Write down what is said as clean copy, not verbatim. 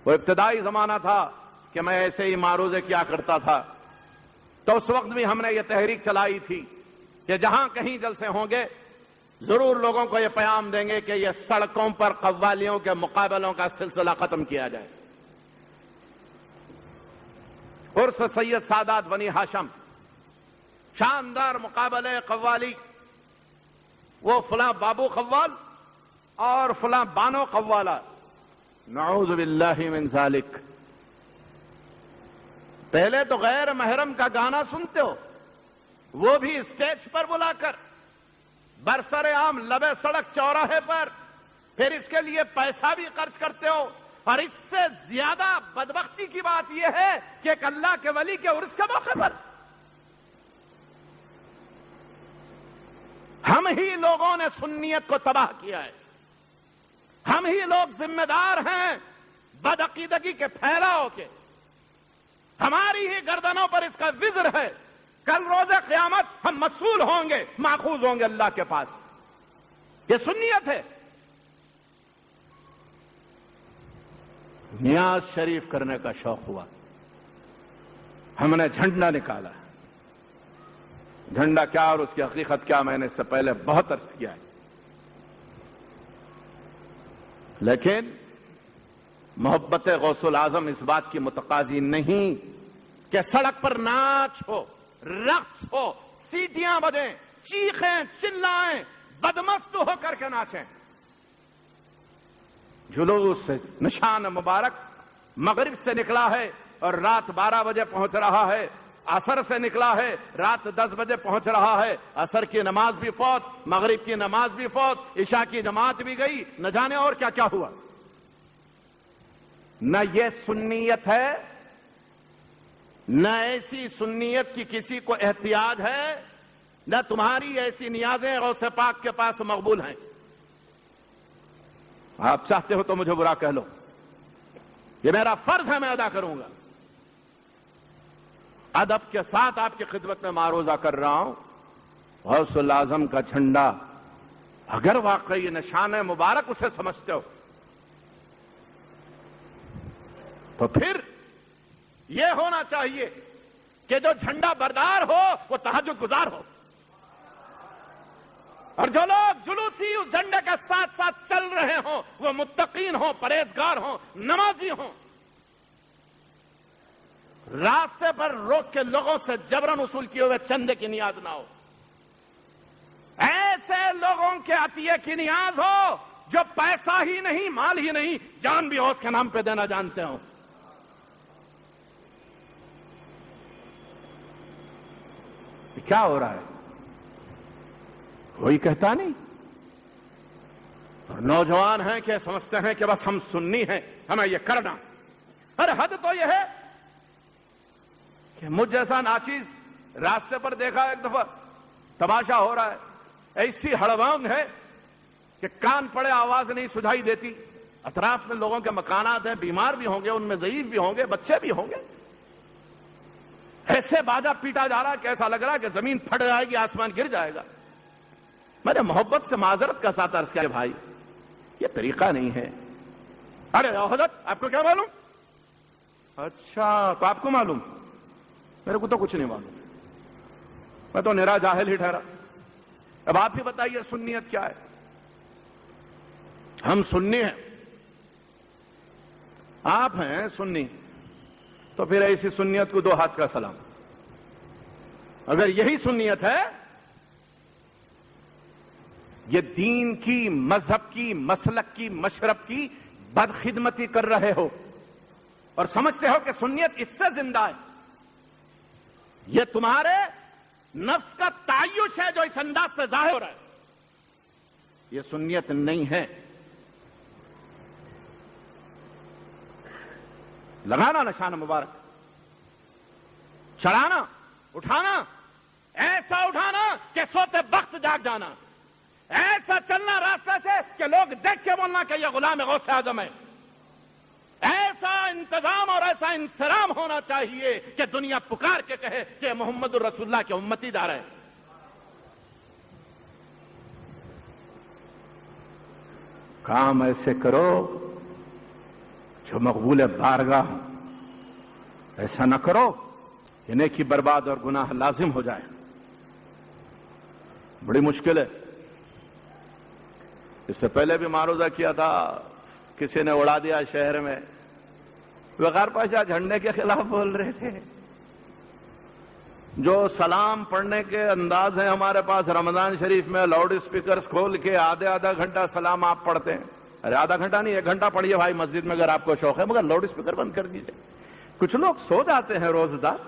وہ ابتدائی زمانہ تھا کہ میں ایسے ہی معروضے کیا کرتا تھا، تو اس وقت بھی ہم نے یہ تحریک چلائی تھی کہ جہاں کہیں جلسے ہوں گے ضرور لوگوں کو یہ پیغام دیں گے کہ یہ سڑکوں پر قوالیوں کے مقابلوں کا سلسلہ ختم کیا جائے۔ عرس سید سادات بنی ہاشم، شاندار مقابلے قوالی، وہ فلاں بابو قوال اور فلاں بانو قوالہ، نعوذ باللہ من ذالک۔ پہلے تو غیر محرم کا گانا سنتے ہو، وہ بھی اسٹیج پر بلا کر، برسر عام لبے سڑک چوراہے پر، پھر اس کے لیے پیسہ بھی خرچ کرتے ہو۔ اور اس سے زیادہ بدبختی کی بات یہ ہے کہ ایک اللہ کے ولی کے عرس کے موقع پر ہم ہی لوگوں نے سنیت کو تباہ کیا ہے، ہم ہی لوگ ذمہ دار ہیں بدعقیدگی کے پھیلاؤ کے، ہماری ہی گردنوں پر اس کا وزر ہے۔ کل روز قیامت ہم مسئول ہوں گے، ماخوذ ہوں گے اللہ کے پاس۔ یہ سنیت ہے۔ نیاز شریف کرنے کا شوق ہوا، ہم نے جھنڈا نکالا۔ جھنڈا کیا اور اس کی حقیقت کیا میں نے اس سے پہلے بہت عرض کیا ہے، لیکن محبت غوث الاعظم اس بات کی متقاضی نہیں کہ سڑک پر ناچ ہو، رقص ہو، سیٹیاں بجیں، چیخیں چلائیں، بدمست ہو کر کے ناچیں۔ جلوس سے نشان مبارک مغرب سے نکلا ہے اور رات 12 بجے پہنچ رہا ہے، عصر سے نکلا ہے رات 10 بجے پہنچ رہا ہے، عصر کی نماز بھی فوت، مغرب کی نماز بھی فوت، عشاء کی جماعت بھی گئی، نہ جانے اور کیا کیا ہوا۔ نہ یہ سنیت ہے، نہ ایسی سنیت کی کسی کو احتیاج ہے، نہ تمہاری ایسی نیازیں غوث پاک کے پاس مقبول ہیں۔ آپ چاہتے ہو تو مجھے برا کہہ لو، یہ میرا فرض ہے، میں ادا کروں گا۔ ادب کے ساتھ آپ کی خدمت میں معروضہ کر رہا ہوں، غوث الاعظم کا جھنڈا اگر واقعی نشان مبارک اسے سمجھتے ہو تو پھر یہ ہونا چاہیے کہ جو جھنڈا بردار ہو وہ تہجد گزار ہو، اور جو لوگ جلوسی اس جھنڈے کے ساتھ ساتھ چل رہے ہوں وہ متقین ہوں، پرہیزگار ہوں، نمازی ہوں، راستے پر روک کے لوگوں سے جبرن وصول کیے ہوئے چندے کی نیاز نہ ہو، ایسے لوگوں کے عطیے کی نیاز ہو جو پیسہ ہی نہیں، مال ہی نہیں، جان بھی اس کے نام پہ دینا جانتے ہوں۔ کیا ہو رہا ہے؟ کوئی کہتا نہیں، اور نوجوان ہیں کہ سمجھتے ہیں کہ بس ہم سنی ہیں، ہمیں یہ کرنا۔ ارے حد تو یہ ہے کہ مجھ جیسا ناچیز راستے پر دیکھا ایک دفعہ تماشا ہو رہا ہے، ایسی ہڑبانگ ہے کہ کان پڑے آواز نہیں سجائی دیتی، اطراف میں لوگوں کے مکانات ہیں، بیمار بھی ہوں گے، ان میں ضعیف بھی ہوں گے، بچے بھی ہوں گے، ایسے باجا پیٹا جا رہا ہے کہ ایسا لگ رہا ہے کہ زمین پھٹ جائے گی، آسمان گر جائے گا۔ میں نے محبت سے معذرت کا ساتھ عرض کیا، بھائی یہ طریقہ نہیں ہے۔ ارے حضرت آپ کو کیا معلوم؟ اچھا تو آپ کو معلوم؟ میرے کو تو کچھ نہیں معلوم، میں تو نرا جاہل ہی ٹھہرا۔ اب آپ بھی بتائیے سنیت کیا ہے؟ ہم سنی ہیں، آپ ہیں سنی، تو پھر ایسی سنیت کو 2 ہاتھ کا سلام۔ اگر یہی سنیت ہے، یہ دین کی، مذہب کی، مسلک کی، مشرب کی بدخدمتی کر رہے ہو اور سمجھتے ہو کہ سنیت اس سے زندہ ہے، یہ تمہارے نفس کا تعیش ہے جو اس انداز سے ظاہر ہو رہا ہے، یہ سنیت نہیں ہے۔ لگانا نشان مبارک، چڑھانا، اٹھانا، ایسا اٹھانا کہ سوتے وقت جاگ جانا، ایسا چلنا راستے سے کہ لوگ دیکھ کے بولنا کہ یہ غلام غوث اعظم ہے، ایسا انتظام اور ایسا انصرام ہونا چاہیے کہ دنیا پکار کے کہے کہ محمد الرسول اللہ کے امتی دار ہے۔ کام ایسے کرو جو مقبول بارگاہ ہوں، ایسا نہ کرو کہ نیکی برباد اور گناہ لازم ہو جائے. بڑی مشکل ہے. اس سے پہلے بھی معروضہ کیا تھا، کسی نے اڑا دیا شہر میں. وقار پاشا جھنڈے کے خلاف بول رہے تھے. جو سلام پڑھنے کے انداز ہیں ہمارے پاس رمضان شریف میں، لاؤڈ اسپیکرز کھول کے آدھا گھنٹہ سلام آپ پڑھتے ہیں. ارے آدھا گھنٹہ نہیں، 1 گھنٹہ پڑھیے بھائی مسجد میں اگر آپ کو شوق ہے، مگر لاؤڈ اسپیکر بند کر دیجیے. کچھ لوگ سو جاتے ہیں روزدار.